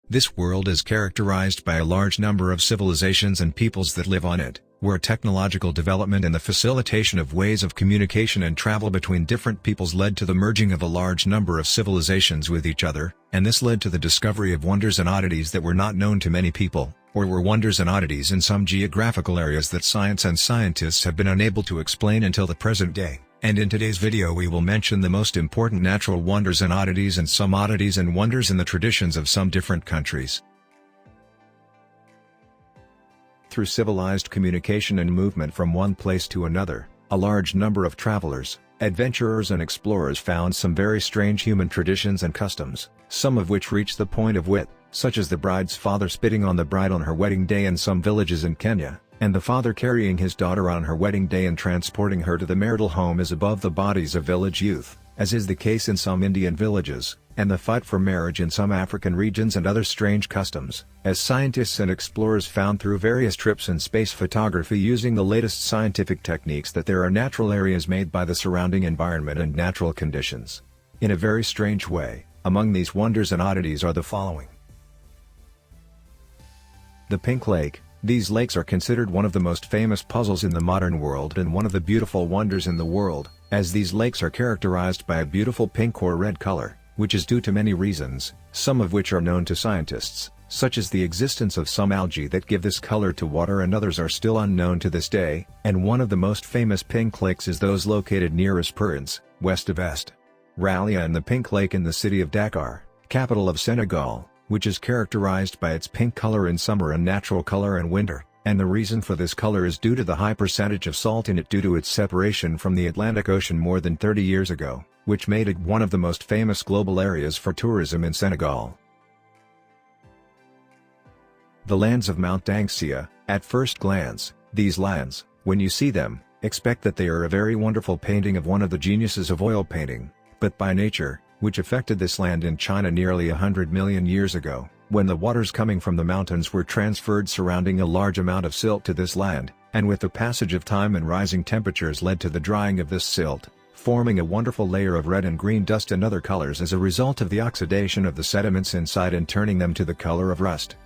This world is characterized by a large number of civilizations and peoples that live on it, where technological development and the facilitation of ways of communication and travel between different peoples led to the merging of a large number of civilizations with each other, and this led to the discovery of wonders and oddities that were not known to many people, or were wonders and oddities in some geographical areas that science and scientists have been unable to explain until the present day. And in today's video we will mention the most important natural wonders and oddities and some oddities and wonders in the traditions of some different countries. Through civilized communication and movement from one place to another, a large number of travelers, adventurers and explorers found some very strange human traditions and customs, some of which reach the point of wit, such as the bride's father spitting on the bride on her wedding day in some villages in Kenya, and the father carrying his daughter on her wedding day and transporting her to the marital home as above the bodies of village youth, as is the case in some Indian villages, and the fight for marriage in some African regions and other strange customs, as scientists and explorers found through various trips and space photography using the latest scientific techniques that there are natural areas made by the surrounding environment and natural conditions. In a very strange way, among these wonders and oddities are the following. The Pink Lake. These lakes are considered one of the most famous puzzles in the modern world and one of the beautiful wonders in the world, as these lakes are characterized by a beautiful pink or red color, which is due to many reasons, some of which are known to scientists, such as the existence of some algae that give this color to water, and others are still unknown to this day, and one of the most famous pink lakes is those located near Esperance, west of Est. Ralia, and the Pink Lake in the city of Dakar, capital of Senegal, which is characterized by its pink color in summer and natural color in winter, and the reason for this color is due to the high percentage of salt in it due to its separation from the Atlantic Ocean more than 30 years ago, which made it one of the most famous global areas for tourism in Senegal. The lands of Mount Dangxia. At first glance, these lands, when you see them, expect that they are a very wonderful painting of one of the geniuses of oil painting, but by nature, which affected this land in China nearly 100 million years ago, when the waters coming from the mountains were transferred surrounding a large amount of silt to this land, and with the passage of time and rising temperatures led to the drying of this silt, forming a wonderful layer of red and green dust and other colors as a result of the oxidation of the sediments inside and turning them to the color of rust.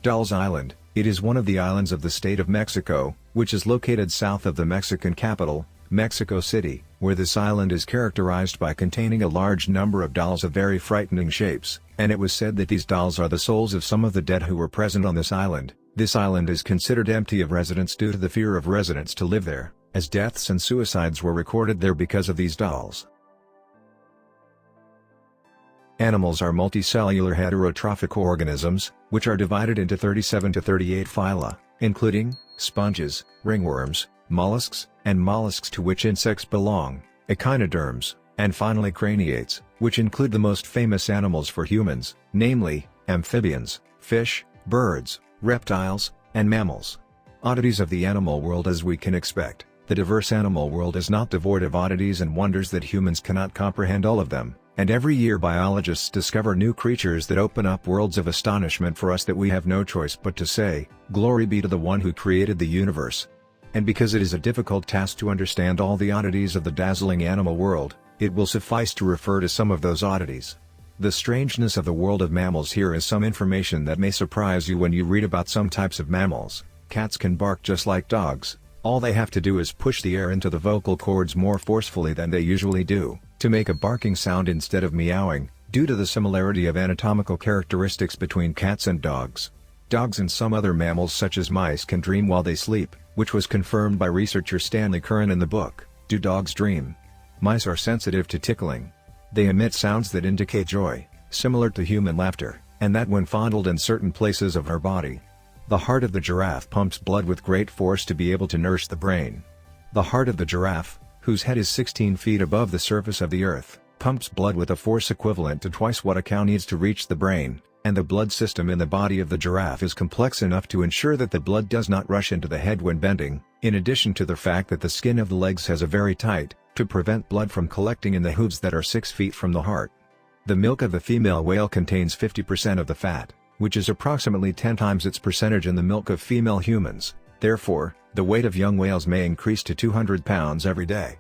Dulles Island. It is one of the islands of the state of Mexico, which is located south of the Mexican capital, Mexico City, where this island is characterized by containing a large number of dolls of very frightening shapes, and it was said that these dolls are the souls of some of the dead who were present on this island. This island is considered empty of residents due to the fear of residents to live there, as deaths and suicides were recorded there because of these dolls. Animals are multicellular heterotrophic organisms, which are divided into 37 to 38 phyla, including sponges, ringworms, mollusks, and mollusks to which insects belong, echinoderms, and finally craniates, which include the most famous animals for humans, namely, amphibians, fish, birds, reptiles, and mammals. Oddities of the animal world. As we can expect, the diverse animal world is not devoid of oddities and wonders that humans cannot comprehend all of them, and every year biologists discover new creatures that open up worlds of astonishment for us that we have no choice but to say, "Glory be to the one who created the universe." And because it is a difficult task to understand all the oddities of the dazzling animal world, it will suffice to refer to some of those oddities. The strangeness of the world of mammals. Here is some information that may surprise you when you read about some types of mammals. Cats can bark just like dogs. All they have to do is push the air into the vocal cords more forcefully than they usually do, to make a barking sound instead of meowing, due to the similarity of anatomical characteristics between cats and dogs. Dogs and some other mammals such as mice can dream while they sleep, which was confirmed by researcher Stanley Curran in the book, Do Dogs Dream? Mice are sensitive to tickling. They emit sounds that indicate joy, similar to human laughter, and that when fondled in certain places of her body. The heart of the giraffe pumps blood with great force to be able to nourish the brain. The heart of the giraffe, whose head is 16 feet above the surface of the earth, pumps blood with a force equivalent to twice what a cow needs to reach the brain, and the blood system in the body of the giraffe is complex enough to ensure that the blood does not rush into the head when bending, in addition to the fact that the skin of the legs has a very tight, to prevent blood from collecting in the hooves that are 6 feet from the heart. The milk of the female whale contains 50% of the fat, which is approximately 10 times its percentage in the milk of female humans. Therefore, the weight of young whales may increase to 200 pounds every day.